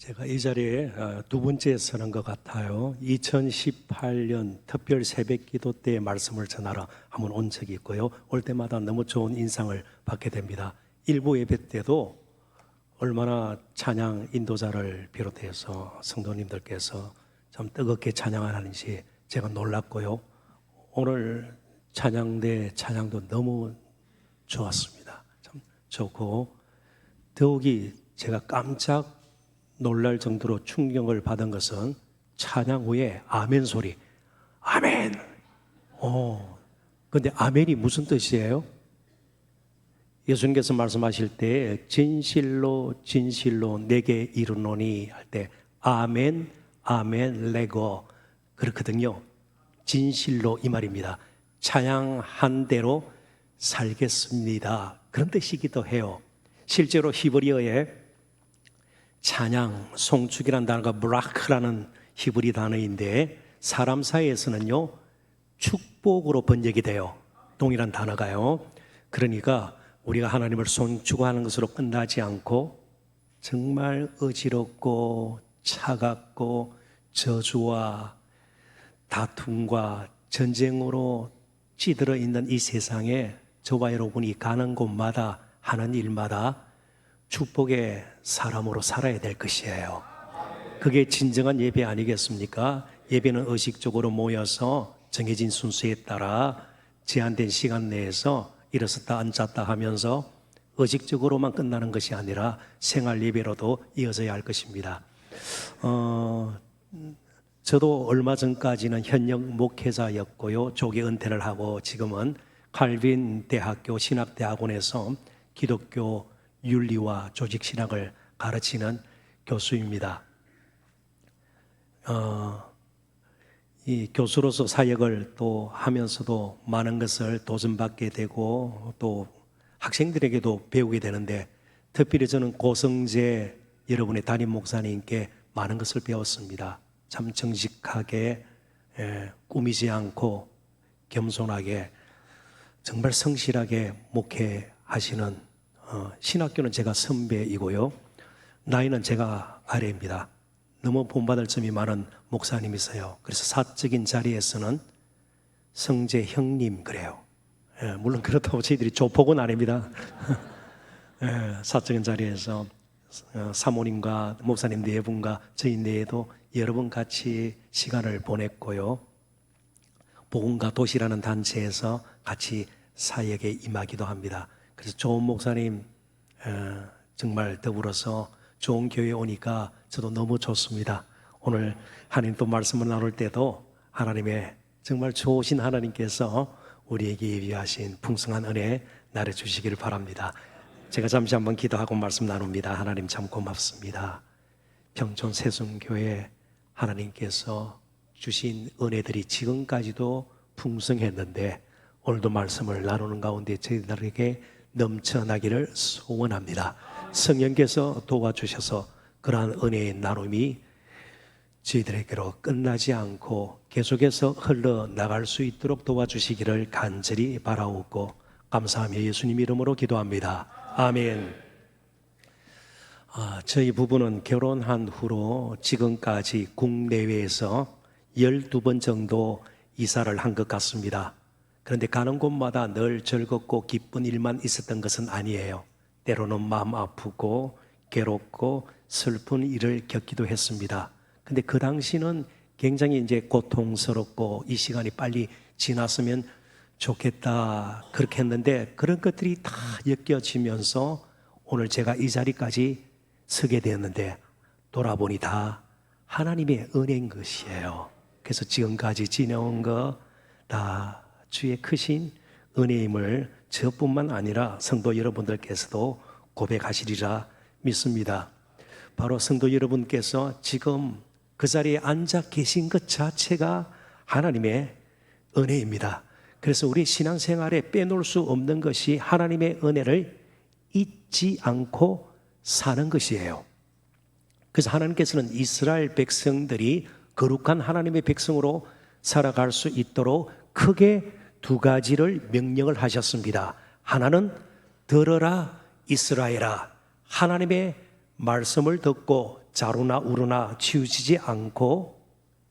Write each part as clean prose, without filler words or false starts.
제가 이 자리에 두 번째 서는 것 같아요. 2018년 특별 새벽 기도 때 말씀을 전하러 한번 온 적이 있고요. 올 때마다 너무 좋은 인상을 받게 됩니다. 일부 예배 때도 얼마나 찬양 인도자를 비롯해서 성도님들께서 좀 뜨겁게 찬양하는지 제가 놀랐고요. 오늘 찬양대 찬양도 너무 좋았습니다. 참 좋고, 더욱이 제가 깜짝 놀랄 정도로 충격을 받은 것은 찬양 후에 아멘 소리. 아멘. 근데 아멘이 무슨 뜻이에요? 예수님께서 말씀하실 때 진실로 진실로 내게 이르노니 할 때 아멘 아멘 레고 그렇거든요. 진실로 이 말입니다. 찬양한 대로 살겠습니다. 그런 뜻이기도 해요. 실제로 히브리어에 찬양, 송축이라는 단어가 브라크라는 히브리 단어인데 사람 사이에서는요 축복으로 번역이 돼요. 동일한 단어가요. 그러니까 우리가 하나님을 송축하는 것으로 끝나지 않고 정말 어지럽고 차갑고 저주와 다툼과 전쟁으로 찌들어 있는 이 세상에 저와 여러분이 가는 곳마다 하는 일마다 축복의 사람으로 살아야 될 것이에요. 그게 진정한 예배 아니겠습니까? 예배는 의식적으로 모여서 정해진 순서에 따라 제한된 시간 내에서 일어섰다 앉았다 하면서 의식적으로만 끝나는 것이 아니라 생활 예배로도 이어져야 할 것입니다. 저도 얼마 전까지는 현역 목회자였고요. 조기 은퇴를 하고 지금은 칼빈 대학교 신학대학원에서 기독교 윤리와 조직신학을 가르치는 교수입니다. 이 교수로서 사역을 또 하면서도 많은 것을 도전받게 되고 또 학생들에게도 배우게 되는데 특별히 저는 고성재 여러분의 담임 목사님께 많은 것을 배웠습니다. 참 정직하게 꾸미지 않고 겸손하게 정말 성실하게 목회하시는 신학교는 제가 선배이고요. 나이는 제가 아래입니다. 너무 본받을 점이 많은 목사님이세요. 그래서 사적인 자리에서는 성재 형님 그래요. 물론 그렇다고 저희들이 조폭은 아닙니다. 사적인 자리에서 사모님과 목사님 네 분과 저희 네도 여러 번 같이 시간을 보냈고요. 복음과 도시라는 단체에서 같이 사역에 임하기도 합니다. 그래서 좋은 목사님 정말 더불어서 좋은 교회에 오니까 저도 너무 좋습니다. 오늘 하나님 또 말씀을 나눌 때도 하나님의 정말 좋으신 하나님께서 우리에게 예비하신 풍성한 은혜 나눠 주시기를 바랍니다. 제가 잠시 한번 기도하고 말씀 나눕니다. 하나님 참 고맙습니다. 평촌 세순교회 하나님께서 주신 은혜들이 지금까지도 풍성했는데 오늘도 말씀을 나누는 가운데 저희들에게 넘쳐나기를 소원합니다. 성령께서 도와주셔서 그러한 은혜의 나눔이 저희들에게로 끝나지 않고 계속해서 흘러나갈 수 있도록 도와주시기를 간절히 바라옵고 감사하며 예수님 이름으로 기도합니다. 아멘. 저희 부부는 결혼한 후로 지금까지 국내외에서 12번 정도 이사를 한 것 같습니다. 그런데 가는 곳마다 늘 즐겁고 기쁜 일만 있었던 것은 아니에요. 때로는 마음 아프고 괴롭고 슬픈 일을 겪기도 했습니다. 근데 그 당시는 굉장히 이제 고통스럽고 이 시간이 빨리 지났으면 좋겠다 그렇게 했는데 그런 것들이 다 엮여지면서 오늘 제가 이 자리까지 서게 되었는데 돌아보니 다 하나님의 은혜인 것이에요. 그래서 지금까지 지내온 거 다 주의 크신 은혜임을 저뿐만 아니라 성도 여러분들께서도 고백하시리라 믿습니다. 바로 성도 여러분께서 지금 그 자리에 앉아 계신 것 자체가 하나님의 은혜입니다. 그래서 우리 신앙생활에 빼놓을 수 없는 것이 하나님의 은혜를 잊지 않고 사는 것이에요. 그래서 하나님께서는 이스라엘 백성들이 거룩한 하나님의 백성으로 살아갈 수 있도록 크게 두 가지를 명령을 하셨습니다. 하나는 들어라 이스라엘아, 하나님의 말씀을 듣고 자루나 우루나 치우치지 않고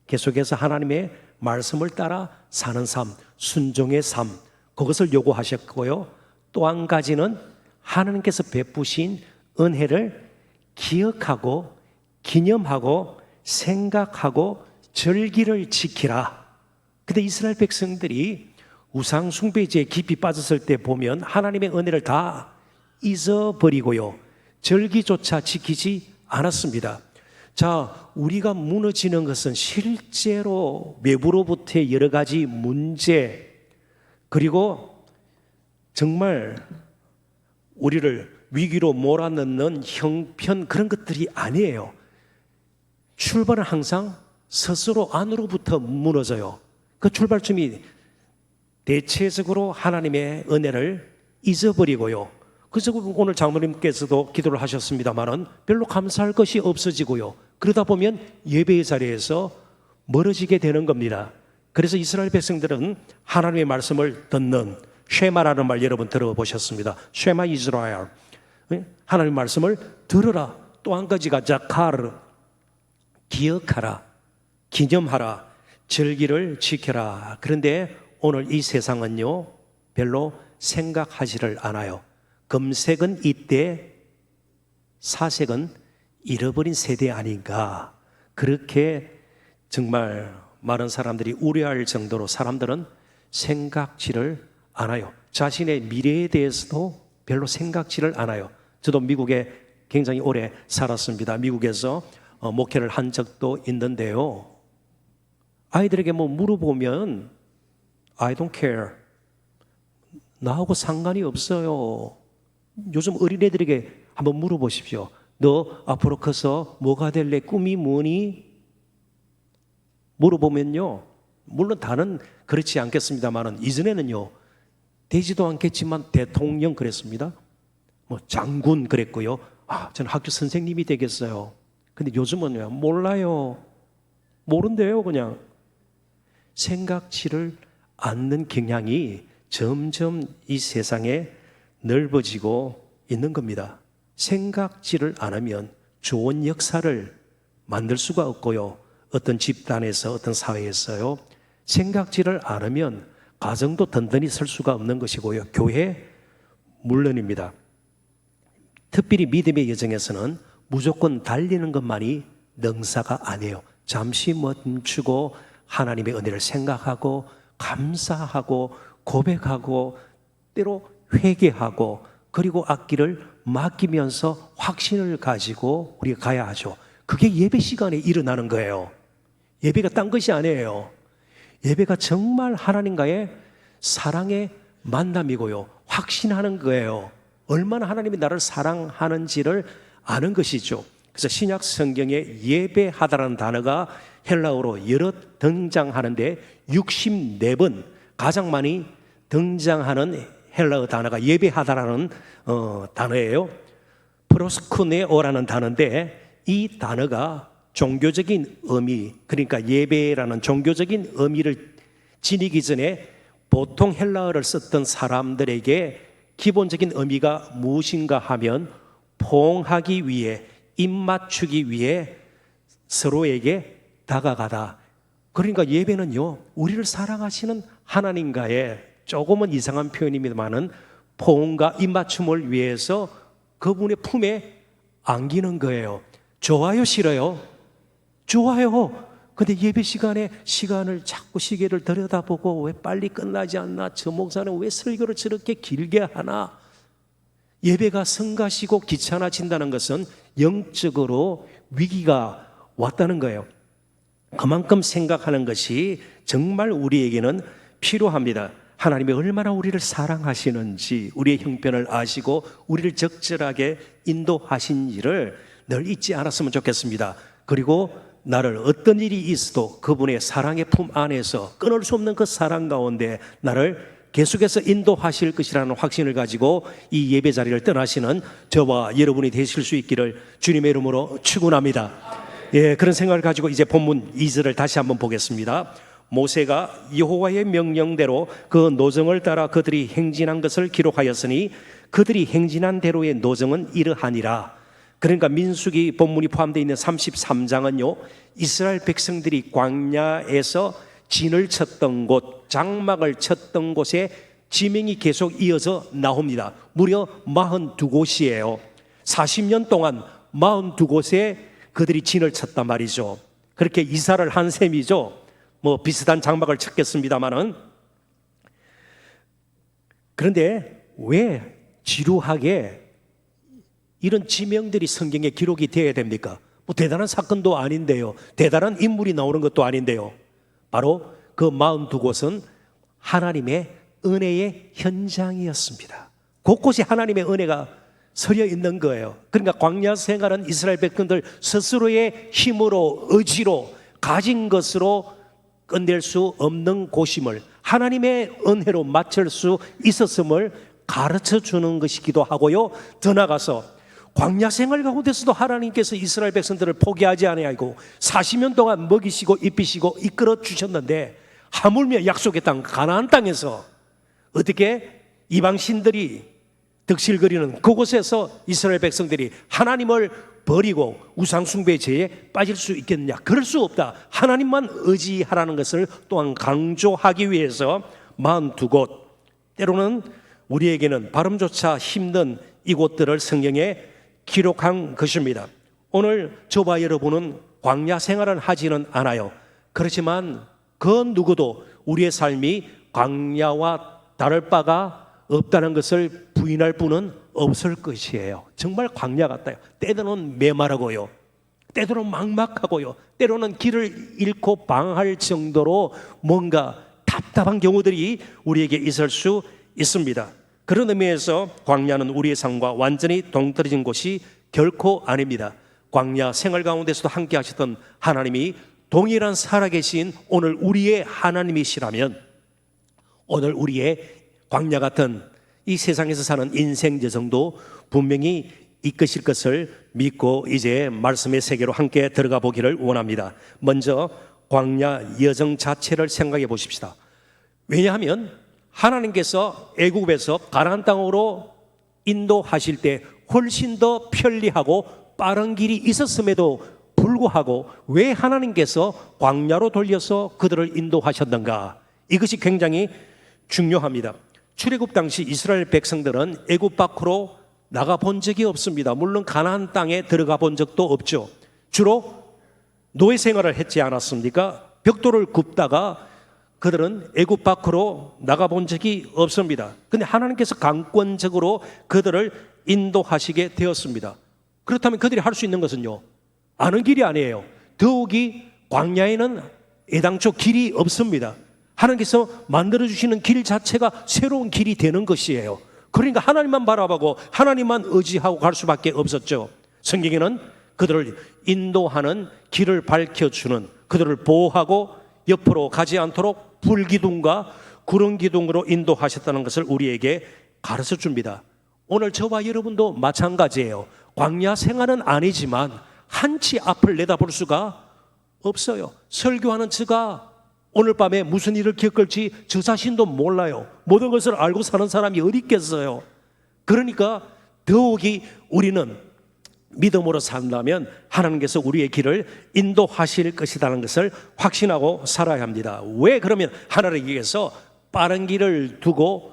계속해서 하나님의 말씀을 따라 사는 삶, 순종의 삶, 그것을 요구하셨고요. 또 한 가지는 하나님께서 베푸신 은혜를 기억하고 기념하고 생각하고 절기를 지키라. 근데 이스라엘 백성들이 우상 숭배지에 깊이 빠졌을 때 보면 하나님의 은혜를 다 잊어버리고요, 절기조차 지키지 않았습니다. 자, 우리가 무너지는 것은 실제로 외부로부터의 여러 가지 문제, 그리고 정말 우리를 위기로 몰아넣는 형편, 그런 것들이 아니에요. 출발은 항상 스스로 안으로부터 무너져요. 그 출발점이 대체적으로 하나님의 은혜를 잊어버리고요. 그래서 오늘 장로님께서도 기도를 하셨습니다마는 별로 감사할 것이 없어지고요, 그러다 보면 예배의 자리에서 멀어지게 되는 겁니다. 그래서 이스라엘 백성들은 하나님의 말씀을 듣는 쉐마라는 말 여러분 들어보셨습니다. 쉐마 이스라엘, 하나님의 말씀을 들으라. 또 한 가지가 자카르, 기억하라, 기념하라, 절기를 지켜라. 그런데 오늘 이 세상은요, 별로 생각하지를 않아요. 금색은 이때, 사색은 잃어버린 세대 아닌가, 그렇게 정말 많은 사람들이 우려할 정도로 사람들은 생각지를 않아요. 자신의 미래에 대해서도 별로 생각지를 않아요. 저도 미국에 굉장히 오래 살았습니다. 미국에서 목회를 한 적도 있는데요, 아이들에게 뭐 물어보면 I don't care, 나하고 상관이 없어요. 요즘 어린애들에게 한번 물어보십시오. 너 앞으로 커서 뭐가 될래? 꿈이 뭐니? 물어보면요, 물론 다는 그렇지 않겠습니다만 이전에는요, 되지도 않겠지만 대통령 그랬습니다. 뭐 장군 그랬고요. 저는 학교 선생님이 되겠어요. 근데 요즘은요, 몰라요. 모른대요. 그냥 생각지를 않는 경향이 점점 이 세상에 넓어지고 있는 겁니다. 생각지를 않으면 좋은 역사를 만들 수가 없고요, 어떤 집단에서 어떤 사회에서요, 생각지를 않으면 가정도 든든히 설 수가 없는 것이고요, 교회 물론입니다. 특별히 믿음의 여정에서는 무조건 달리는 것만이 능사가 아니에요. 잠시 멈추고 하나님의 은혜를 생각하고 감사하고 고백하고 때로 회개하고, 그리고 앞길을 맡기면서 확신을 가지고 우리가 가야 하죠. 그게 예배 시간에 일어나는 거예요. 예배가 딴 것이 아니에요. 예배가 정말 하나님과의 사랑의 만남이고요, 확신하는 거예요. 얼마나 하나님이 나를 사랑하는지를 아는 것이죠. 그래서 신약 성경에 예배하다라는 단어가 헬라어로 여러 등장하는데 64번 가장 많이 등장하는 헬라어 단어가 예배하다라는 단어예요. 프로스쿠네오라는 단어인데, 이 단어가 종교적인 의미, 그러니까 예배라는 종교적인 의미를 지니기 전에 보통 헬라어를 썼던 사람들에게 기본적인 의미가 무엇인가 하면 포옹하기 위해, 입맞추기 위해 서로에게 다가가다. 그러니까 예배는요, 우리를 사랑하시는 하나님과의, 조금은 이상한 표현입니다만은 포옹과 입맞춤을 위해서 그분의 품에 안기는 거예요. 좋아요, 싫어요? 좋아요. 근데 예배 시간에 시간을 자꾸 시계를 들여다보고 왜 빨리 끝나지 않나? 저 목사는 왜 설교를 저렇게 길게 하나? 예배가 성가시고 귀찮아진다는 것은 영적으로 위기가 왔다는 거예요. 그만큼 생각하는 것이 정말 우리에게는 필요합니다. 하나님이 얼마나 우리를 사랑하시는지, 우리의 형편을 아시고 우리를 적절하게 인도하신지를 늘 잊지 않았으면 좋겠습니다. 그리고 나를 어떤 일이 있어도 그분의 사랑의 품 안에서 끊을 수 없는 그 사랑 가운데 나를 계속해서 인도하실 것이라는 확신을 가지고 이 예배 자리를 떠나시는 저와 여러분이 되실 수 있기를 주님의 이름으로 축원합니다. 그런 생각을 가지고 이제 본문 2절을 다시 한번 보겠습니다. 모세가 여호와의 명령대로 그 노정을 따라 그들이 행진한 것을 기록하였으니 그들이 행진한 대로의 노정은 이러하니라. 그러니까 민수기 본문이 포함되어 있는 33장은요, 이스라엘 백성들이 광야에서 진을 쳤던 곳, 장막을 쳤던 곳에 지명이 계속 이어서 나옵니다. 무려 42곳이에요. 40년 동안 42곳에 그들이 진을 쳤단 말이죠. 그렇게 이사를 한 셈이죠. 뭐 비슷한 장막을 쳤겠습니다마는. 그런데 왜 지루하게 이런 지명들이 성경에 기록이 되어야 됩니까? 뭐 대단한 사건도 아닌데요, 대단한 인물이 나오는 것도 아닌데요. 바로 그 42곳은 하나님의 은혜의 현장이었습니다. 곳곳이 하나님의 은혜가 서려 있는 거예요. 그러니까 광야 생활은 이스라엘 백성들 스스로의 힘으로, 의지로, 가진 것으로 끝낼 수 없는 곳임을, 하나님의 은혜로 맞출 수 있었음을 가르쳐 주는 것이기도 하고요, 더 나아가서 광야 생활 가운데서도 하나님께서 이스라엘 백성들을 포기하지 아니하고 40년 동안 먹이시고 입히시고 이끌어 주셨는데, 하물며 약속의 땅 가나안 땅에서 어떻게 이방 신들이 득실거리는 그곳에서 이스라엘 백성들이 하나님을 버리고 우상 숭배의 죄에 빠질 수 있겠느냐? 그럴 수 없다. 하나님만 의지하라는 것을 또한 강조하기 위해서 42곳, 때로는 우리에게는 발음조차 힘든 이곳들을 성경에 기록한 것입니다. 오늘 저와 여러분은 광야 생활을 하지는 않아요. 그렇지만 그 누구도 우리의 삶이 광야와 다를 바가 없다는 것을 부인할 분은 없을 것이에요. 정말 광야 같아요. 때로는 메마르고요, 때로는 막막하고요, 때로는 길을 잃고 방황할 정도로 뭔가 답답한 경우들이 우리에게 있을 수 있습니다. 그런 의미에서 광야는 우리의 삶과 완전히 동떨어진 곳이 결코 아닙니다. 광야 생활 가운데서도 함께 하셨던 하나님이 동일한 살아계신 오늘 우리의 하나님이시라면, 오늘 우리의 광야 같은 이 세상에서 사는 인생 여정도 분명히 이끄실 것을 믿고 이제 말씀의 세계로 함께 들어가 보기를 원합니다. 먼저 광야 여정 자체를 생각해 보십시다. 왜냐하면 하나님께서 애굽에서 가나안 땅으로 인도하실 때 훨씬 더 편리하고 빠른 길이 있었음에도 불구하고 왜 하나님께서 광야로 돌려서 그들을 인도하셨는가? 이것이 굉장히 중요합니다. 출애굽 당시 이스라엘 백성들은 애굽 밖으로 나가 본 적이 없습니다. 물론 가나안 땅에 들어가 본 적도 없죠. 주로 노예 생활을 했지 않았습니까? 벽돌을 굽다가 그들은 애굽 밖으로 나가본 적이 없습니다. 그런데 하나님께서 강권적으로 그들을 인도하시게 되었습니다. 그렇다면 그들이 할 수 있는 것은요, 아는 길이 아니에요. 더욱이 광야에는 애당초 길이 없습니다. 하나님께서 만들어주시는 길 자체가 새로운 길이 되는 것이에요. 그러니까 하나님만 바라보고 하나님만 의지하고 갈 수밖에 없었죠. 성경에는 그들을 인도하는 길을 밝혀주는, 그들을 보호하고 옆으로 가지 않도록 불기둥과 구름기둥으로 인도하셨다는 것을 우리에게 가르쳐 줍니다. 오늘 저와 여러분도 마찬가지예요. 광야 생활은 아니지만 한치 앞을 내다볼 수가 없어요. 설교하는 제가 오늘 밤에 무슨 일을 겪을지 저 자신도 몰라요. 모든 것을 알고 사는 사람이 어디 있겠어요. 그러니까 더욱이 우리는 믿음으로 산다면 하나님께서 우리의 길을 인도하실 것이라는 것을 확신하고 살아야 합니다. 왜 그러면 하나님께서 빠른 길을 두고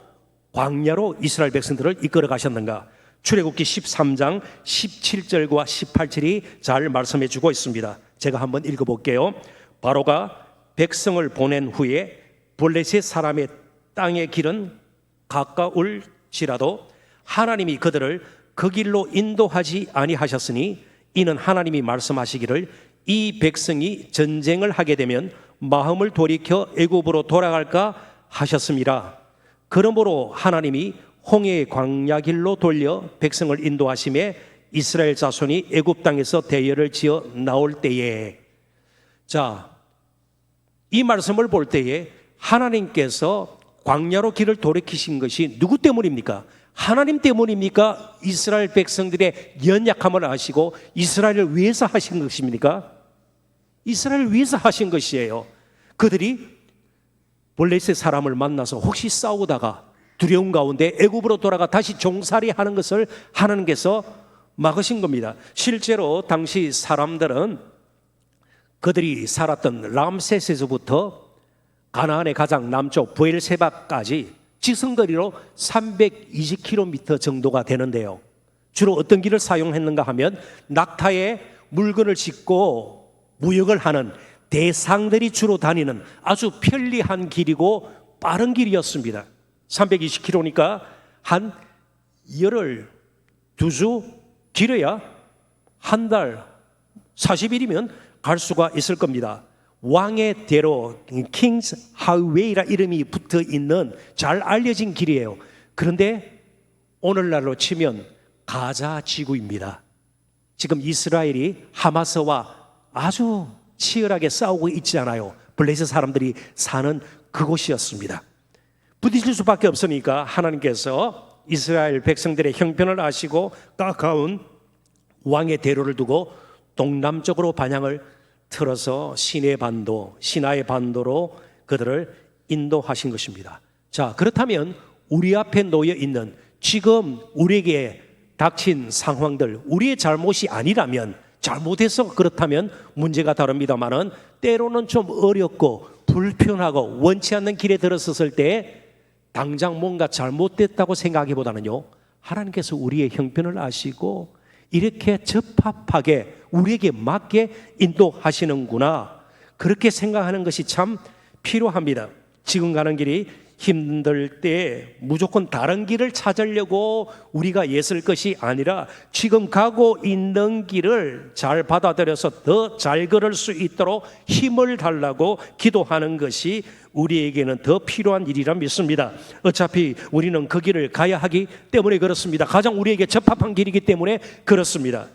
광야로 이스라엘 백성들을 이끌어 가셨는가? 출애굽기 13장 17절과 18절이 잘 말씀해 주고 있습니다. 제가 한번 읽어볼게요. 바로가 백성을 보낸 후에 블레셋 사람의 땅의 길은 가까울지라도 하나님이 그들을 그 길로 인도하지 아니하셨으니 이는 하나님이 말씀하시기를 이 백성이 전쟁을 하게 되면 마음을 돌이켜 애굽으로 돌아갈까 하셨습니다. 그러므로 하나님이 홍해의 광야 길로 돌려 백성을 인도하심에 이스라엘 자손이 애굽 땅에서 대열을 지어 나올 때에, 자, 이 말씀을 볼 때에 하나님께서 광야로 길을 돌이키신 것이 누구 때문입니까? 하나님 때문입니까? 이스라엘 백성들의 연약함을 아시고 이스라엘을 위해서 하신 것입니까? 이스라엘을 위해서 하신 것이에요. 그들이 블레셋 사람을 만나서 혹시 싸우다가 두려운 가운데 애굽으로 돌아가 다시 종살이 하는 것을 하나님께서 막으신 겁니다. 실제로 당시 사람들은 그들이 살았던 람세스에서부터 가나안의 가장 남쪽 브엘세바까지 지승거리로 320km 정도가 되는데요. 주로 어떤 길을 사용했는가 하면 낙타에 물건을 싣고 무역을 하는 대상들이 주로 다니는 아주 편리한 길이고 빠른 길이었습니다. 320km니까 한 열흘, 2주 길어야 한 달, 40일이면 갈 수가 있을 겁니다. 왕의 대로, 킹스 하이웨이라 이름이 붙어 있는 잘 알려진 길이에요. 그런데 오늘날로 치면 가자 지구입니다. 지금 이스라엘이 하마스와 아주 치열하게 싸우고 있지 않아요. 블레셋 사람들이 사는 그곳이었습니다. 부딪힐 수밖에 없으니까 하나님께서 이스라엘 백성들의 형편을 아시고 가까운 왕의 대로를 두고 동남쪽으로 방향을 틀어서 시나이 반도로 그들을 인도하신 것입니다. 자, 그렇다면 우리 앞에 놓여 있는 지금 우리에게 닥친 상황들, 우리의 잘못이 아니라면, 잘못해서 그렇다면 문제가 다릅니다만은 때로는 좀 어렵고 불편하고 원치 않는 길에 들어섰을 때 당장 뭔가 잘못됐다고 생각하기보다는요, 하나님께서 우리의 형편을 아시고 이렇게 적합하게 우리에게 맞게 인도하시는구나, 그렇게 생각하는 것이 참 필요합니다. 지금 가는 길이 힘들 때 무조건 다른 길을 찾으려고 우리가 애쓸 것이 아니라 지금 가고 있는 길을 잘 받아들여서 더 잘 걸을 수 있도록 힘을 달라고 기도하는 것이 우리에게는 더 필요한 일이라 믿습니다. 어차피 우리는 그 길을 가야 하기 때문에 그렇습니다. 가장 우리에게 적합한 길이기 때문에 그렇습니다.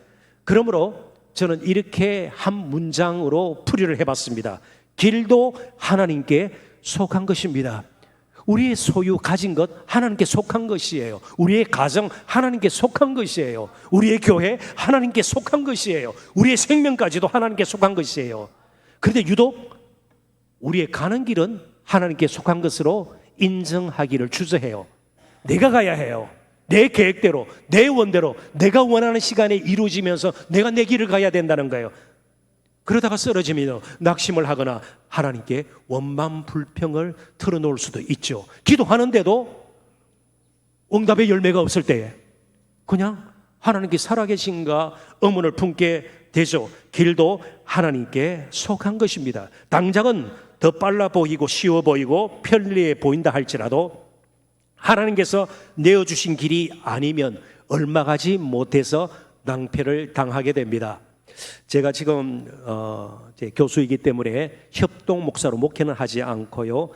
그러므로 저는 이렇게 한 문장으로 풀이를 해봤습니다. 길도 하나님께 속한 것입니다. 우리의 소유 가진 것 하나님께 속한 것이에요. 우리의 가정 하나님께 속한 것이에요. 우리의 교회 하나님께 속한 것이에요. 우리의 생명까지도 하나님께 속한 것이에요. 그런데 유독 우리의 가는 길은 하나님께 속한 것으로 인정하기를 주저해요. 내가 가야 해요. 내 계획대로, 내 원대로, 내가 원하는 시간에 이루어지면서 내가 내 길을 가야 된다는 거예요. 그러다가 쓰러지면 낙심을 하거나 하나님께 원망 불평을 털어놓을 수도 있죠. 기도하는데도 응답의 열매가 없을 때에 그냥 하나님께 살아계신가 의문을 품게 되죠. 길도 하나님께 속한 것입니다. 당장은 더 빨라 보이고 쉬워 보이고 편리해 보인다 할지라도 하나님께서 내어주신 길이 아니면 얼마 가지 못해서 낭패를 당하게 됩니다. 제가 지금 교수이기 때문에 협동 목사로 목회는 하지 않고요,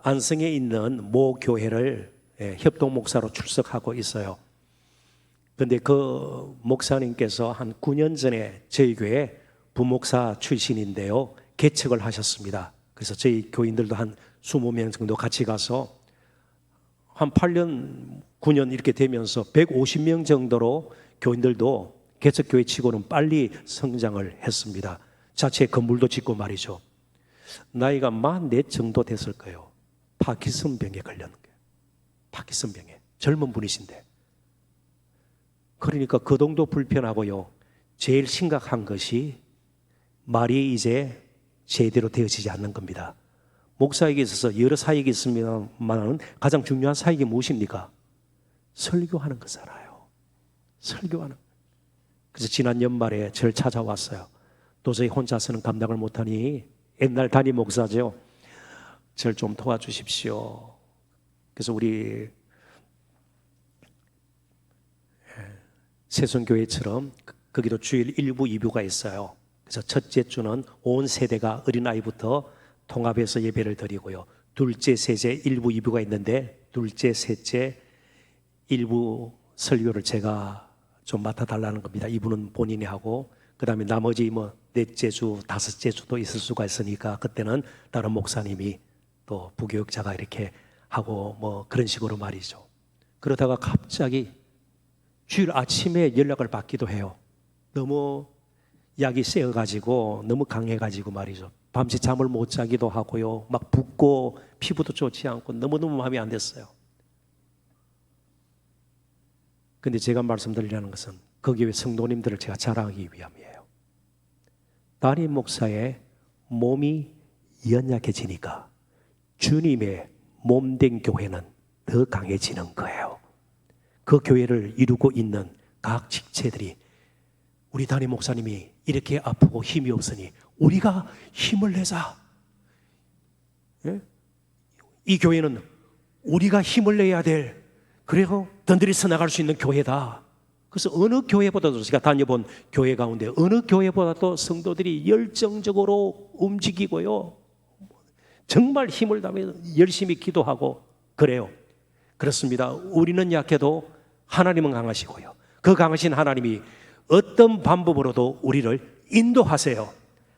안성에 있는 모 교회를 협동 목사로 출석하고 있어요. 그런데 그 목사님께서 한 9년 전에 저희 교회 부목사 출신인데요, 개척을 하셨습니다. 그래서 저희 교인들도 한 20명 정도 같이 가서 한 8년, 9년 이렇게 되면서 150명 정도로 교인들도 개척교회 치고는 빨리 성장을 했습니다. 자체 건물도 짓고 말이죠. 나이가 44 정도 됐을 거예요. 파킨슨병에 걸렸는 거예요. 파킨슨병에. 젊은 분이신데. 그러니까 거동도 불편하고요. 제일 심각한 것이 말이 이제 제대로 되어지지 않는 겁니다. 목사에게 있어서 여러 사역이 있습니다만 가장 중요한 사역이 무엇입니까? 설교하는 거잖아요. 설교하는. 그래서 지난 연말에 저를 찾아왔어요. 도저히 혼자서는 감당을 못하니 옛날 담임 목사죠. 저를 좀 도와주십시오. 그래서 우리 세송교회처럼 거기도 주일 1부, 2부가 있어요. 그래서 첫째 주는 온 세대가 어린아이부터 통합해서 예배를 드리고요. 둘째, 셋째 1부, 2부가 있는데 둘째, 셋째 1부 설교를 제가 좀 맡아달라는 겁니다. 이분은 본인이 하고, 그 다음에 나머지 뭐 넷째 주, 다섯째 주도 있을 수가 있으니까 그때는 다른 목사님이 또 부교육자가 이렇게 하고 뭐 그런 식으로 말이죠. 그러다가 갑자기 주일 아침에 연락을 받기도 해요. 너무 약이 세어가지고 너무 강해가지고 말이죠. 밤새 잠을 못 자기도 하고요. 막 붓고 피부도 좋지 않고 너무너무 마음이 안 됐어요. 근데 제가 말씀드리려는 것은 그 교회 성도님들을 제가 자랑하기 위함이에요. 담임 목사의 몸이 연약해지니까 주님의 몸된 교회는 더 강해지는 거예요. 그 교회를 이루고 있는 각 직체들이 우리 담임 목사님이 이렇게 아프고 힘이 없으니 우리가 힘을 내자. 예? 이 교회는 우리가 힘을 내야 될, 그리고 던들이서 나갈 수 있는 교회다. 그래서 어느 교회보다도, 제가 다녀본 교회 가운데 어느 교회보다도 성도들이 열정적으로 움직이고요, 정말 힘을 다하며 열심히 기도하고 그래요. 그렇습니다. 우리는 약해도 하나님은 강하시고요, 그 강하신 하나님이 어떤 방법으로도 우리를 인도하세요.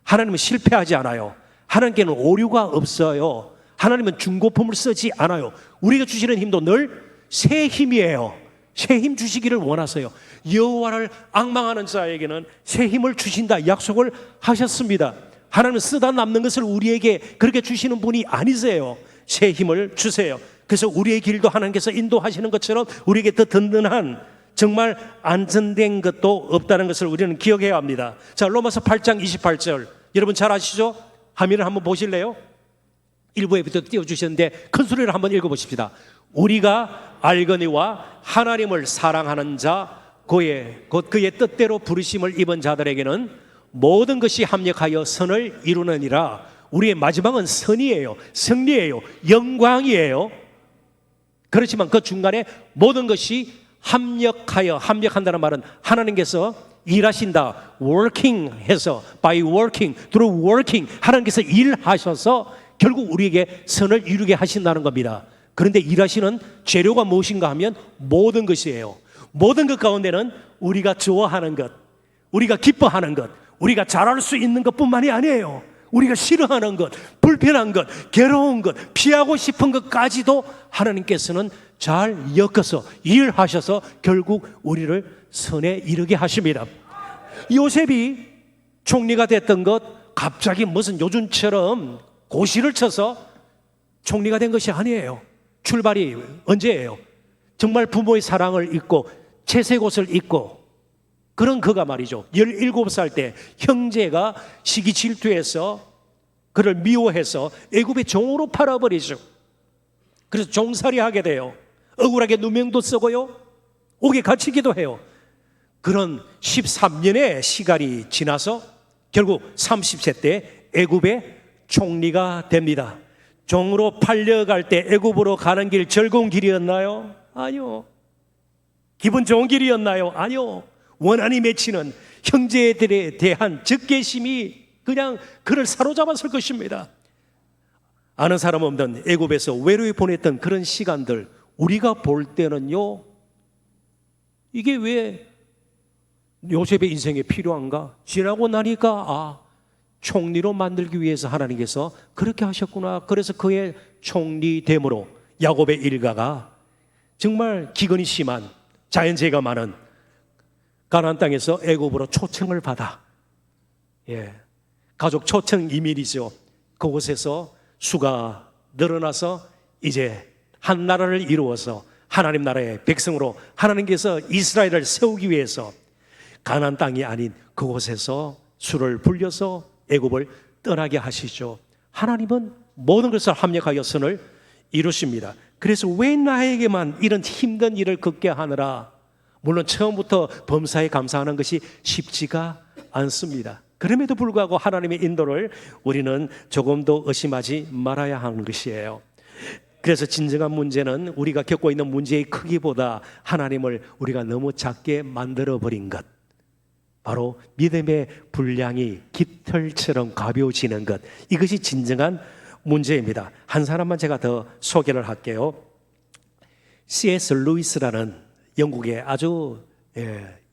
하나님은 실패하지 않아요. 하나님께는 오류가 없어요. 하나님은 중고품을 쓰지 않아요. 우리가 주시는 힘도 늘 새 힘이에요. 새 힘 주시기를 원하세요. 여호와를 앙망하는 자에게는 새 힘을 주신다 약속을 하셨습니다. 하나님은 쓰다 남는 것을 우리에게 그렇게 주시는 분이 아니세요. 새 힘을 주세요. 그래서 우리의 길도 하나님께서 인도하시는 것처럼 우리에게 더 든든한, 정말 안전된 것도 없다는 것을 우리는 기억해야 합니다. 자, 로마서 8장 28절 여러분 잘 아시죠? 화면을 한번 보실래요? 일부에부터 띄워주셨는데 큰 소리로 한번 읽어보십시다. 우리가 알거니와 하나님을 사랑하는 자 곧 그의 뜻대로 부르심을 입은 자들에게는 모든 것이 합력하여 선을 이루느니라. 우리의 마지막은 선이에요. 승리예요. 영광이에요. 그렇지만 그 중간에 모든 것이 합력한다는 말은 하나님께서 일하신다, working 해서, by working, through working, 하나님께서 일하셔서 결국 우리에게 선을 이루게 하신다는 겁니다. 그런데 일하시는 재료가 무엇인가 하면 모든 것이에요. 모든 것 가운데는 우리가 좋아하는 것, 우리가 기뻐하는 것, 우리가 잘할 수 있는 것뿐만이 아니에요. 우리가 싫어하는 것, 불편한 것, 괴로운 것, 피하고 싶은 것까지도 하나님께서는 잘 엮어서 일하셔서 결국 우리를 선에 이르게 하십니다. 요셉이 총리가 됐던 것 갑자기 무슨 요즘처럼 고시를 쳐서 총리가 된 것이 아니에요. 출발이 언제예요? 정말 부모의 사랑을 잊고 채색옷을 입고 그런 그가 말이죠, 17살 때 형제가 시기 질투해서 그를 미워해서 애굽의 종으로 팔아버리죠. 그래서 종살이 하게 돼요. 억울하게 누명도 쓰고요, 옥에 갇히기도 해요. 그런 13년의 시간이 지나서 결국 30세 때 애굽의 총리가 됩니다. 종으로 팔려갈 때 애굽으로 가는 길 즐거운 길이었나요? 아니요. 기분 좋은 길이었나요? 아니요. 원한이 맺히는 형제들에 대한 적개심이 그냥 그를 사로잡았을 것입니다. 아는 사람 없는 애굽에서 외로이 보냈던 그런 시간들, 우리가 볼 때는요, 이게 왜 요셉의 인생에 필요한가? 지나고 나니까 총리로 만들기 위해서 하나님께서 그렇게 하셨구나. 그래서 그의 총리됨으로 야곱의 일가가 정말 기근이 심한, 자연재해가 많은 가나안 땅에서 애굽으로 초청을 받아, 가족 초청 이민이죠. 그곳에서 수가 늘어나서 이제 한 나라를 이루어서 하나님 나라의 백성으로 하나님께서 이스라엘을 세우기 위해서 가나안 땅이 아닌 그곳에서 수를 불려서 애굽을 떠나게 하시죠. 하나님은 모든 것을 합력하여 선을 이루십니다. 그래서 왜 나에게만 이런 힘든 일을 겪게 하느라, 물론 처음부터 범사에 감사하는 것이 쉽지가 않습니다. 그럼에도 불구하고 하나님의 인도를 우리는 조금도 의심하지 말아야 하는 것이에요. 그래서 진정한 문제는 우리가 겪고 있는 문제의 크기보다 하나님을 우리가 너무 작게 만들어버린 것, 바로 믿음의 분량이 깃털처럼 가벼워지는 것, 이것이 진정한 문제입니다. 한 사람만 제가 더 소개를 할게요. C.S. 루이스라는 영국의 아주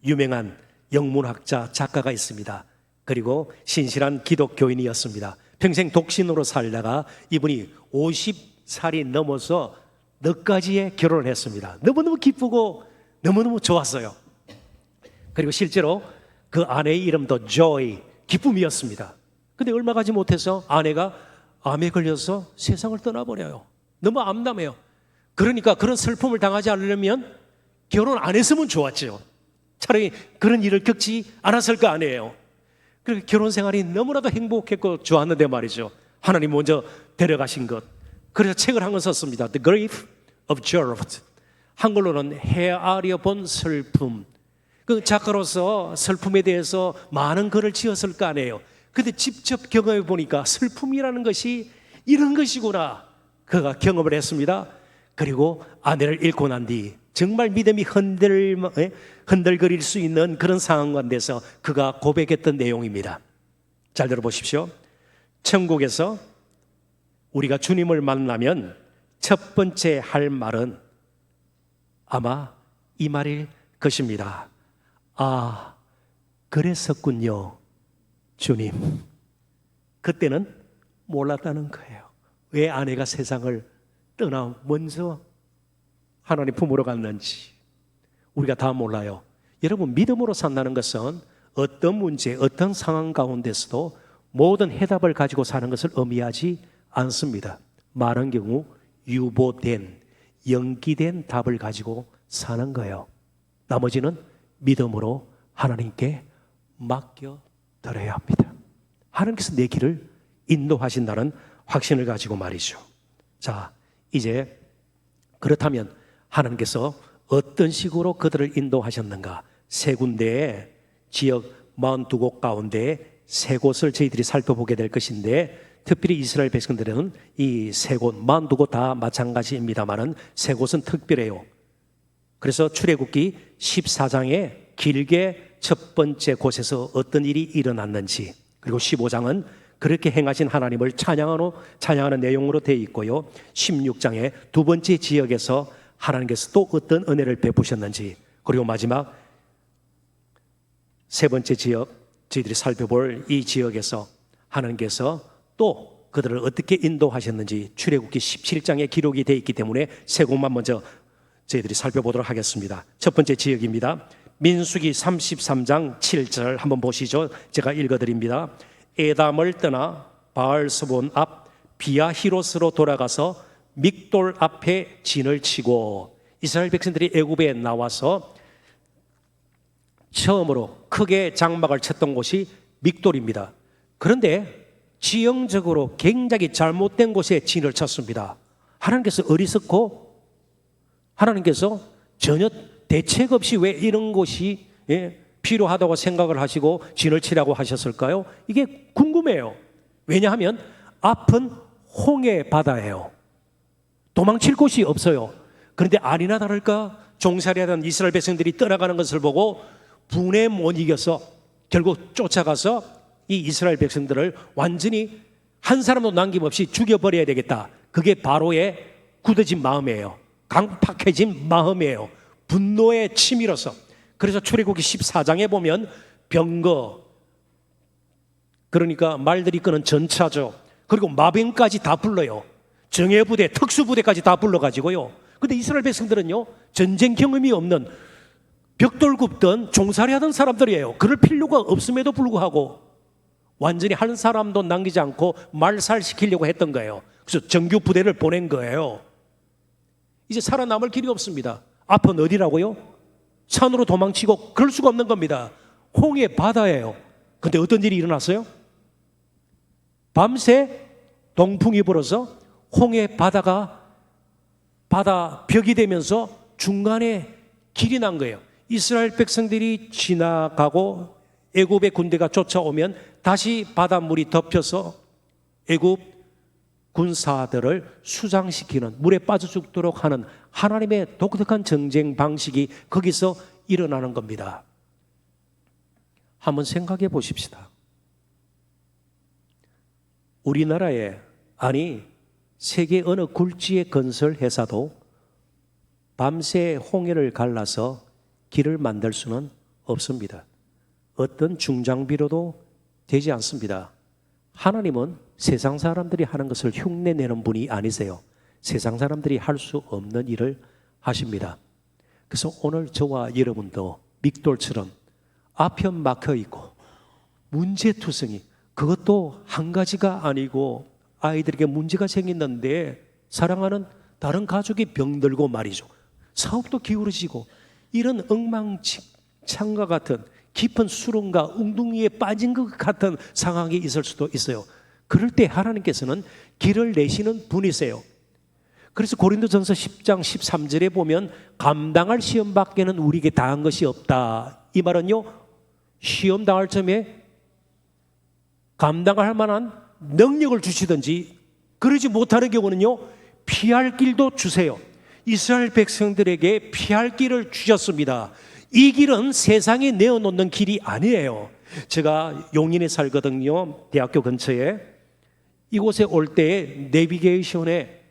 유명한 영문학자, 작가가 있습니다. 그리고 신실한 기독교인이었습니다. 평생 독신으로 살다가 이분이 50살이 넘어서 몇 가지의 결혼을 했습니다. 너무너무 기쁘고 너무너무 좋았어요. 그리고 실제로 그 아내의 이름도 조이, 기쁨이었습니다. 근데 얼마 가지 못해서 아내가 암에 걸려서 세상을 떠나버려요. 너무 암담해요. 그러니까 그런 슬픔을 당하지 않으려면 결혼 안 했으면 좋았죠. 차라리 그런 일을 겪지 않았을 거 아니에요. 그리고 결혼 생활이 너무나도 행복했고 좋았는데 말이죠. 하나님 먼저 데려가신 것. 그래서 책을 한 권 썼습니다. The Grief Observed. 한글로는 헤아려 본 슬픔. 그 작가로서 슬픔에 대해서 많은 글을 지었을 거 아니에요. 근데 직접 경험해 보니까 슬픔이라는 것이 이런 것이구나. 그가 경험을 했습니다. 그리고 아내를 잃고 난 뒤 정말 믿음이 흔들거릴 수 있는 그런 상황 가운데서 그가 고백했던 내용입니다. 잘 들어보십시오. 천국에서 우리가 주님을 만나면 첫 번째 할 말은 아마 이 말일 것입니다. 아, 그랬었군요, 주님. 그때는 몰랐다는 거예요. 왜 아내가 세상을 떠나 먼저 하나님 품으로 갔는지 우리가 다 몰라요. 여러분, 믿음으로 산다는 것은 어떤 문제, 어떤 상황 가운데서도 모든 해답을 가지고 사는 것을 의미하지 않습니다. 많은 경우 유보된, 연기된 답을 가지고 사는 거예요. 나머지는 믿음으로 하나님께 맡겨드려야 합니다. 하나님께서 내 길을 인도하신다는 확신을 가지고 말이죠. 자, 이제 그렇다면 하나님께서 어떤 식으로 그들을 인도하셨는가? 세 군데의 지역 42곳 가운데 세 곳을 저희들이 살펴보게 될 것인데, 특별히 이스라엘 백성들은 이 세 곳, 42곳 다 마찬가지입니다만은 세 곳은 특별해요. 그래서 출애굽기 14장에 길게 첫 번째 곳에서 어떤 일이 일어났는지, 그리고 15장은 그렇게 행하신 하나님을 찬양하는 내용으로 되어 있고요. 16장에 두 번째 지역에서 하나님께서 또 어떤 은혜를 베푸셨는지, 그리고 마지막 세 번째 지역, 저희들이 살펴볼 이 지역에서 하나님께서 또 그들을 어떻게 인도하셨는지 출애굽기 17장에 기록이 되어 있기 때문에 세 곳만 먼저 저희들이 살펴보도록 하겠습니다. 첫 번째 지역입니다. 민수기 33장 7절 한번 보시죠. 제가 읽어드립니다. 에담을 떠나 바알스본 앞 비아히롯으로 돌아가서 믹돌 앞에 진을 치고, 이스라엘 백성들이 애굽에 나와서 처음으로 크게 장막을 쳤던 곳이 믹돌입니다. 그런데 지형적으로 굉장히 잘못된 곳에 진을 쳤습니다. 하나님께서 어리석고 하나님께서 전혀 대책 없이 왜 이런 곳이 필요하다고 생각을 하시고 진을 치라고 하셨을까요? 이게 궁금해요. 왜냐하면 앞은 홍해 바다예요. 도망칠 곳이 없어요. 그런데 아니나 다를까 종살이하던 이스라엘 백성들이 떠나가는 것을 보고 분에 못 이겨서 결국 쫓아가서 이 이스라엘 백성들을 완전히 한 사람도 남김없이 죽여버려야 되겠다. 그게 바로의 굳어진 마음이에요. 강팍해진 마음이에요. 분노의 치밀어서. 그래서 출애굽기 14장에 보면 병거, 그러니까 말들이 끄는 전차죠. 그리고 마병까지 다 불러요. 정예부대, 특수부대까지 다 불러가지고요. 근데 이스라엘 백성들은요, 전쟁 경험이 없는 벽돌 굽던 종살이하던 사람들이에요. 그럴 필요가 없음에도 불구하고 완전히 한 사람도 남기지 않고 말살시키려고 했던 거예요. 그래서 정규 부대를 보낸 거예요. 이제 살아남을 길이 없습니다. 앞은 어디라고요? 산으로 도망치고 그럴 수가 없는 겁니다. 홍해 바다예요. 근데 어떤 일이 일어났어요? 밤새 동풍이 불어서 홍해 바다 벽이 되면서 중간에 길이 난 거예요. 이스라엘 백성들이 지나가고 애굽의 군대가 쫓아오면 다시 바닷물이 덮여서 애굽 군사들을 수장시키는, 물에 빠져 죽도록 하는 하나님의 독특한 전쟁 방식이 거기서 일어나는 겁니다. 한번 생각해 보십시다. 우리나라에, 아니 세계 어느 굴지의 건설 회사도 밤새 홍해를 갈라서 길을 만들 수는 없습니다. 어떤 중장비로도 되지 않습니다. 하나님은 세상 사람들이 하는 것을 흉내내는 분이 아니세요. 세상 사람들이 할 수 없는 일을 하십니다. 그래서 오늘 저와 여러분도 믹돌처럼 앞에 막혀 있고 문제투성이, 그것도 한 가지가 아니고 아이들에게 문제가 생겼는데 사랑하는 다른 가족이 병들고 말이죠. 사업도 기울어지고 이런 창과 같은 깊은 수렁과 웅둥이에 빠진 것 같은 상황이 있을 수도 있어요. 그럴 때 하나님께서는 길을 내시는 분이세요. 그래서 고린도전서 10장 13절에 보면 감당할 시험 밖에는 우리에게 당한 것이 없다. 이 말은요, 시험 당할 점에 감당할 만한 능력을 주시든지, 그러지 못하는 경우는요, 피할 길도 주세요. 이스라엘 백성들에게 피할 길을 주셨습니다. 이 길은 세상에 내어놓는 길이 아니에요. 제가 용인에 살거든요. 대학교 근처에. 이곳에 올 때 내비게이션에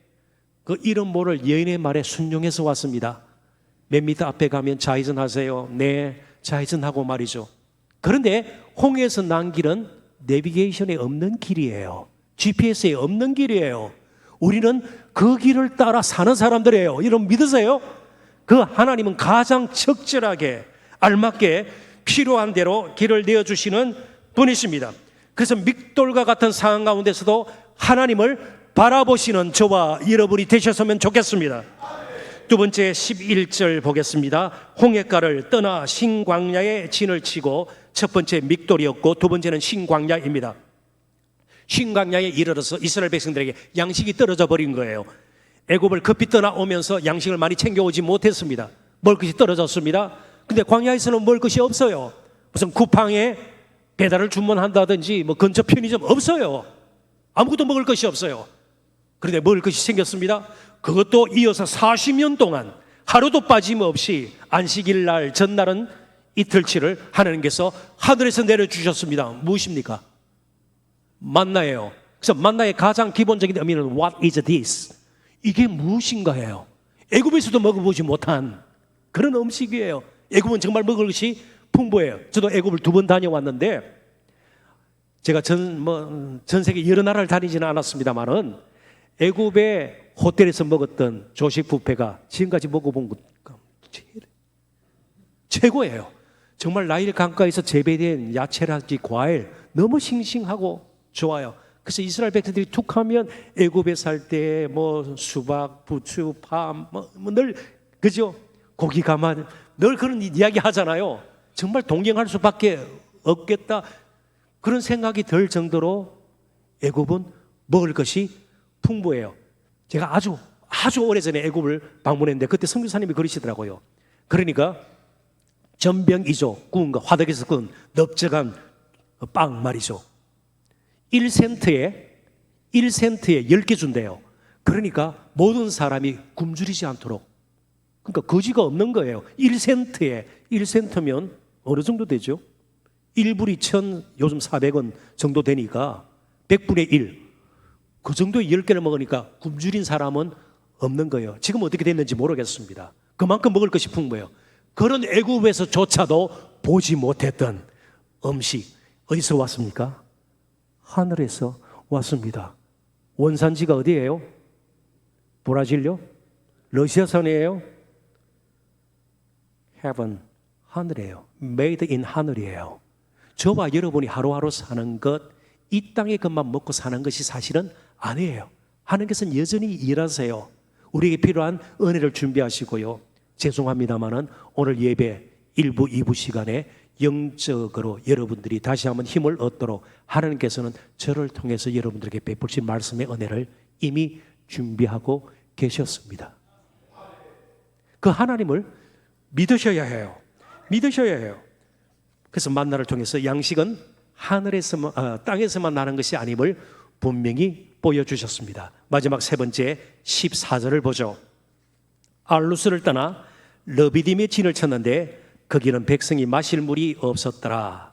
그 이름 모를 여인의 말에 순종해서 왔습니다. 몇 미터 앞에 가면 좌회전 하세요. 네, 좌회전하고 말이죠. 그런데 홍해에서 난 길은 내비게이션에 없는 길이에요. GPS에 없는 길이에요. 우리는 그 길을 따라 사는 사람들이에요. 여러분 믿으세요? 그 하나님은 가장 적절하게 알맞게 필요한 대로 길을 내어주시는 분이십니다. 그래서 믹돌과 같은 상황 가운데서도 하나님을 바라보시는 저와 여러분이 되셨으면 좋겠습니다. 두 번째 11절 보겠습니다. 홍해가를 떠나 신광야에 진을 치고, 첫 번째 믹돌이었고 두 번째는 신광야입니다. 신광야에 이르러서 이스라엘 백성들에게 양식이 떨어져 버린 거예요. 애굽을 급히 떠나오면서 양식을 많이 챙겨오지 못했습니다. 먹을 것이 떨어졌습니다. 근데 광야에서는 먹을 것이 없어요. 무슨 쿠팡에 배달을 주문한다든지 뭐 근처 편의점 없어요. 아무것도 먹을 것이 없어요. 그런데 먹을 것이 생겼습니다. 그것도 이어서 40년 동안 하루도 빠짐없이 안식일 날 전날은 이틀치를 하나님께서 하늘에서 내려주셨습니다. 무엇입니까? 만나예요. 그래서 만나의 가장 기본적인 의미는 What is this? 이게 무엇인가예요. 애굽에서도 먹어보지 못한 그런 음식이에요. 애굽은 정말 먹을 것이 풍부해요. 저도 애굽을 2번 다녀왔는데, 제가 전 세계 여러 나라를 다니지는 않았습니다만은 애굽의 호텔에서 먹었던 조식 뷔페가 지금까지 먹어본 것 최고예요. 정말 나일 강가에서 재배된 야채라든지 과일 너무 싱싱하고 좋아요. 그래서 이스라엘 백성들이 툭 하면 애굽에 살 때 뭐 수박, 부추, 파 늘 그죠? 고기 가만 늘 그런 이야기 하잖아요. 정말 동경할 수밖에 없겠다. 그런 생각이 들 정도로 애굽은 먹을 것이 풍부해요. 제가 아주 오래전에 애굽을 방문했는데 그때 선교사님이 그러시더라고요. 그러니까 전병이조 구운 거, 화덕에서 구운 넓적한 빵 말이죠. 1센트에 10개 준대요. 그러니까 모든 사람이 굶주리지 않도록. 그러니까 거지가 없는 거예요. 1센트면 어느 정도 되죠? 1불이 1,000, 요즘 400원 정도 되니까 100분의 1. 그 정도의 10개를 먹으니까 굶주린 사람은 없는 거예요. 지금 어떻게 됐는지 모르겠습니다. 그만큼 먹을 것이 풍부해요. 그런 애굽에서조차도 보지 못했던 음식 어디서 왔습니까? 하늘에서 왔습니다. 원산지가 어디예요? 브라질요? 러시아산이에요? Heaven, 하늘이에요. Made in 하늘이에요. 저와 여러분이 하루하루 사는 것, 이 땅의 것만 먹고 사는 것이 사실은 아니에요. 하나님께서는 여전히 일하세요. 우리에게 필요한 은혜를 준비하시고요. 죄송합니다만은 오늘 예배 1부, 2부 시간에 영적으로 여러분들이 다시 한번 힘을 얻도록 하나님께서는 저를 통해서 여러분들에게 베푸신 말씀의 은혜를 이미 준비하고 계셨습니다. 그 하나님을 믿으셔야 해요. 믿으셔야 해요. 그래서 만나를 통해서 양식은 하늘에서만, 땅에서만 나는 것이 아님을 분명히 보여주셨습니다. 마지막 세 번째 14절을 보죠. 알루스를 떠나 르비딤에 진을 쳤는데 거기는 백성이 마실 물이 없었더라.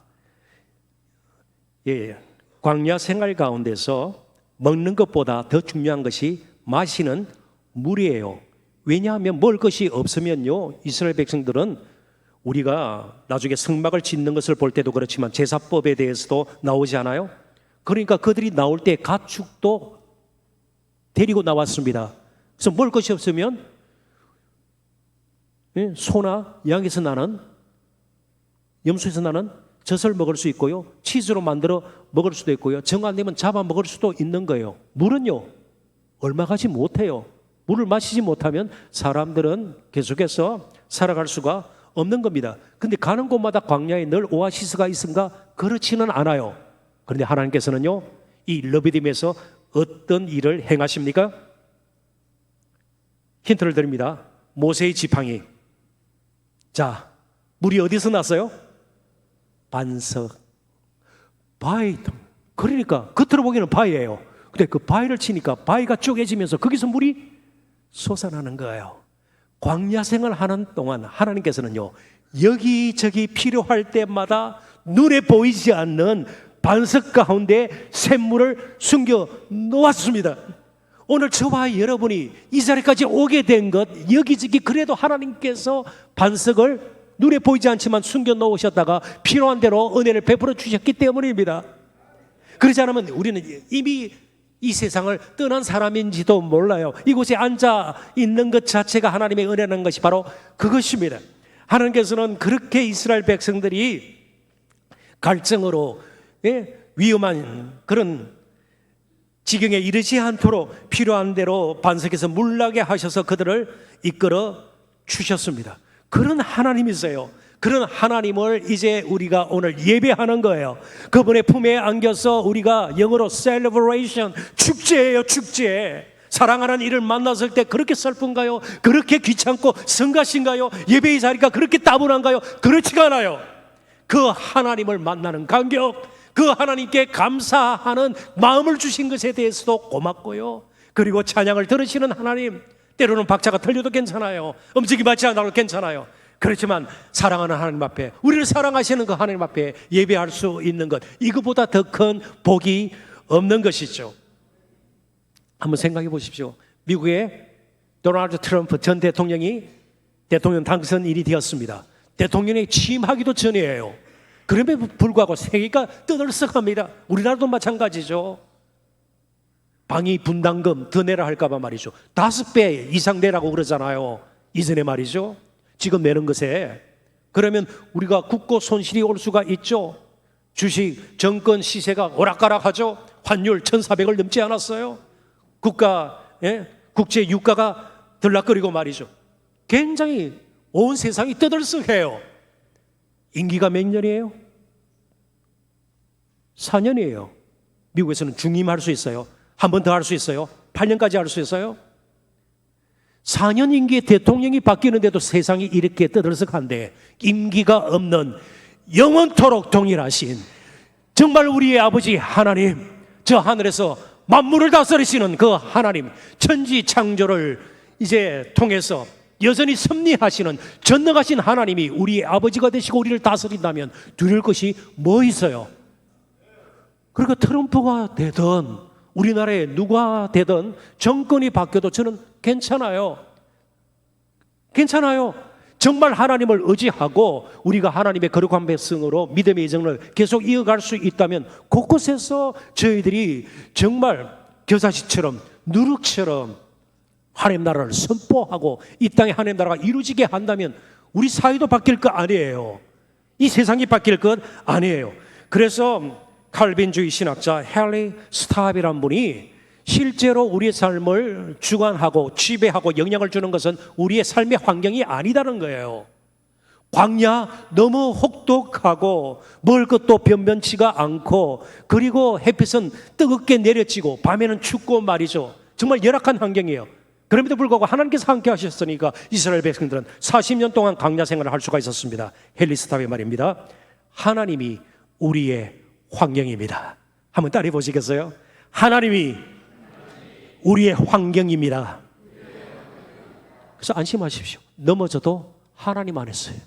예, 광야 생활 가운데서 먹는 것보다 더 중요한 것이 마시는 물이에요. 왜냐하면 먹을 것이 없으면요, 이스라엘 백성들은 우리가 나중에 성막을 짓는 것을 볼 때도 그렇지만 제사법에 대해서도 나오지 않아요? 그러니까 그들이 나올 때 가축도 데리고 나왔습니다. 그래서 먹을 것이 없으면 소나 양에서 나는, 염소에서 나는 젖을 먹을 수 있고요, 치즈로 만들어 먹을 수도 있고요, 정 안 되면 잡아 먹을 수도 있는 거예요. 물은요 얼마 가지 못해요. 물을 마시지 못하면 사람들은 계속해서 살아갈 수가 없는 겁니다. 근데 가는 곳마다 광야에 늘 오아시스가 있은가? 그렇지는 않아요. 그런데 하나님께서는요, 이 르비딤에서 어떤 일을 행하십니까? 힌트를 드립니다. 모세의 지팡이. 자, 물이 어디서 났어요? 반석. 바위. 그러니까 겉으로 보기에는 바위예요. 근데 그 바위를 치니까 바위가 쪼개지면서 거기서 물이 솟아나는 거예요. 광야 생활하는 동안 하나님께서는요, 여기저기 필요할 때마다 눈에 보이지 않는 반석 가운데 샘물을 숨겨 놓았습니다. 오늘 저와 여러분이 이 자리까지 오게 된 것, 여기저기 그래도 하나님께서 반석을 눈에 보이지 않지만 숨겨 놓으셨다가 필요한 대로 은혜를 베풀어 주셨기 때문입니다. 그러지 않으면 우리는 이미 이 세상을 떠난 사람인지도 몰라요. 이곳에 앉아 있는 것 자체가 하나님의 은혜라는 것이 바로 그것입니다. 하나님께서는 그렇게 이스라엘 백성들이 갈증으로 위험한 그런 지경에 이르지 않도록 필요한 대로 반석에서 물나게 하셔서 그들을 이끌어 주셨습니다. 그런 하나님이세요. 그런 하나님을 이제 우리가 오늘 예배하는 거예요. 그분의 품에 안겨서 우리가 영어로 celebration, 축제예요, 축제. 사랑하는 이를 만났을 때 그렇게 슬픈가요? 그렇게 귀찮고 성가신가요? 예배의 자리가 그렇게 따분한가요? 그렇지가 않아요. 그 하나님을 만나는 감격, 그 하나님께 감사하는 마음을 주신 것에 대해서도 고맙고요. 그리고 찬양을 들으시는 하나님, 때로는 박자가 틀려도 괜찮아요. 음식이 맞지 않아도 괜찮아요. 그렇지만 사랑하는 하나님 앞에, 우리를 사랑하시는 그 하나님 앞에 예배할 수 있는 것, 이것보다 더 큰 복이 없는 것이죠. 한번 생각해 보십시오. 미국의 도널드 트럼프 전 대통령이 대통령 당선인이 되었습니다. 대통령이 취임하기도 전이에요. 그럼에도 불구하고 세계가 떠들썩합니다. 우리나라도 마찬가지죠. 방위 분담금 더 내라 할까봐 말이죠. 5배 이상 내라고 그러잖아요. 이전에 말이죠. 지금 내는 것에. 그러면 우리가 국고 손실이 올 수가 있죠. 주식, 정권 시세가 오락가락하죠. 환율 1,400을 넘지 않았어요. 국제 유가가 들락거리고 말이죠. 굉장히 온 세상이 떠들썩해요. 임기가 몇 년이에요? 4년이에요. 미국에서는 중임할 수 있어요. 한 번 더 할 수 있어요. 8년까지 할 수 있어요. 4년 임기의 대통령이 바뀌는데도 세상이 이렇게 떠들썩한데, 임기가 없는 영원토록 동일하신 정말 우리의 아버지 하나님, 저 하늘에서 만물을 다스리시는 그 하나님, 천지 창조를 이제 통해서 여전히 섭리하시는 전능하신 하나님이 우리의 아버지가 되시고 우리를 다스린다면 두려울 것이 뭐 있어요? 그러니까 트럼프가 되든 우리나라에 누가 되든 정권이 바뀌어도 저는 괜찮아요. 괜찮아요. 정말 하나님을 의지하고 우리가 하나님의 거룩한 백성으로 믿음의 여정을 계속 이어갈 수 있다면 곳곳에서 저희들이 정말 겨자씨처럼 누룩처럼 하나님 나라를 선포하고 이 땅에 하나님 나라가 이루어지게 한다면 우리 사회도 바뀔 것 아니에요. 이 세상이 바뀔 것 아니에요. 그래서 칼빈주의 신학자 헨리 스탑이라는 분이 실제로 우리의 삶을 주관하고 지배하고 영향을 주는 것은 우리의 삶의 환경이 아니다는 거예요. 광야 너무 혹독하고 먹을 것도 변변치가 않고, 그리고 햇빛은 뜨겁게 내려지고 밤에는 춥고 말이죠. 정말 열악한 환경이에요. 그럼에도 불구하고 하나님께서 함께 하셨으니까 이스라엘 백성들은 40년 동안 광야 생활을 할 수가 있었습니다. 헨리 스탑의 말입니다. 하나님이 우리의 환경입니다. 한번 따라해 보시겠어요? 하나님이 우리의 환경입니다. 그래서 안심하십시오. 넘어져도 하나님 안에서요.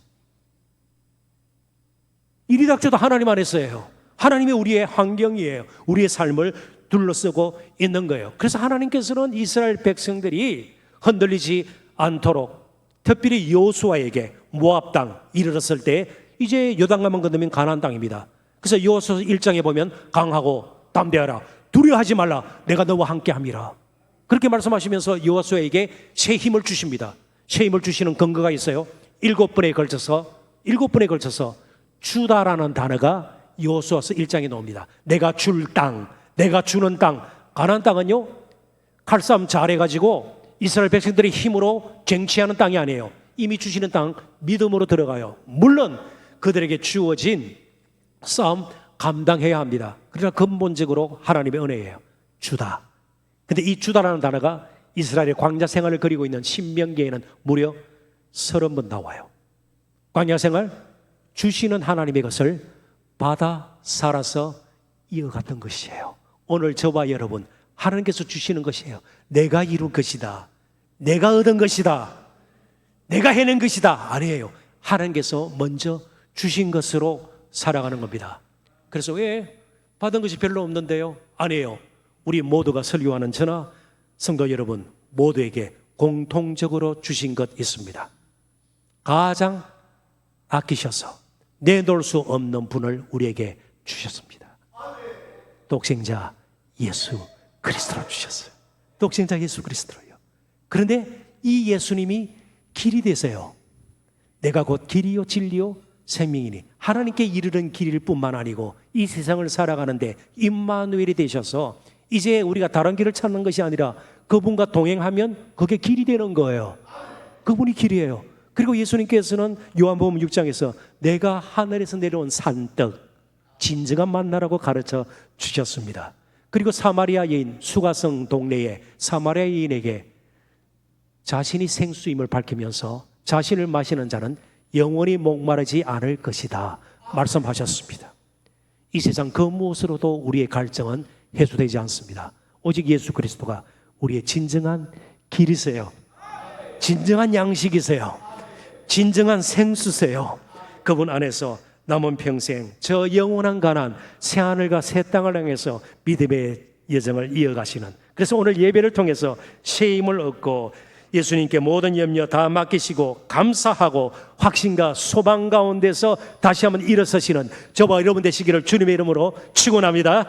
일이 닥쳐도 하나님 안에서예요. 하나님이 우리의 환경이에요. 우리의 삶을 둘러쓰고 있는 거예요. 그래서 하나님께서는 이스라엘 백성들이 흔들리지 않도록 특별히 여호수아에게 모압 땅 이르렀을 때 이제 요단강만 건너면 가나안 땅입니다. 그래서 여호수아 1장에 보면 강하고 담대하라, 두려워하지 말라, 내가 너와 함께함이라, 그렇게 말씀하시면서 여호수아에게 새 힘을 주십니다. 새 힘을 주시는 근거가 있어요. 7번에 걸쳐서 주다라는 단어가 여호수아서 1장에 나옵니다. 내가 줄 땅, 내가 주는 땅. 가나안 땅은요, 칼싸움 잘해가지고 이스라엘 백성들의 힘으로 쟁취하는 땅이 아니에요. 이미 주시는 땅 믿음으로 들어가요. 물론 그들에게 주어진 싸움 감당해야 합니다. 그러나 근본적으로 하나님의 은혜예요. 주다. 근데 이 주다라는 단어가 이스라엘의 광야 생활을 그리고 있는 신명기에는 무려 30번 나와요. 광야 생활, 주시는 하나님의 것을 받아 살아서 이어갔던 것이에요. 오늘 저와 여러분, 하나님께서 주시는 것이에요. 내가 이룬 것이다, 내가 얻은 것이다, 내가 해낸 것이다, 아니에요. 하나님께서 먼저 주신 것으로 살아가는 겁니다. 그래서 왜 받은 것이 별로 없는데요? 아니에요. 우리 모두가 설교하는 저나 성도 여러분 모두에게 공통적으로 주신 것 있습니다. 가장 아끼셔서 내놓을 수 없는 분을 우리에게 주셨습니다. 독생자 예수 그리스도로 주셨어요. 독생자 예수 그리스도로요. 그런데 이 예수님이 길이 되세요. 내가 곧 길이요 진리요 생명이니, 하나님께 이르는 길일 뿐만 아니고 이 세상을 살아가는데 임마누엘이 되셔서 이제 우리가 다른 길을 찾는 것이 아니라 그분과 동행하면 그게 길이 되는 거예요. 그분이 길이에요. 그리고 예수님께서는 요한복음 6장에서 내가 하늘에서 내려온 산떡, 진정한 만나라고 가르쳐 주셨습니다. 그리고 사마리아 여인, 수가성 동네의 사마리아 여인에게 자신이 생수임을 밝히면서 자신을 마시는 자는 영원히 목마르지 않을 것이다 말씀하셨습니다. 이 세상 그 무엇으로도 우리의 갈증은 해소되지 않습니다. 오직 예수 그리스도가 우리의 진정한 길이세요. 진정한 양식이세요. 진정한 생수세요. 그분 안에서 남은 평생 저 영원한 가난, 새하늘과 새 땅을 향해서 믿음의 여정을 이어가시는, 그래서 오늘 예배를 통해서 새 힘을 얻고 예수님께 모든 염려 다 맡기시고 감사하고 확신과 소망 가운데서 다시 한번 일어서시는 저와 여러분 되시기를 주님의 이름으로 축원합니다.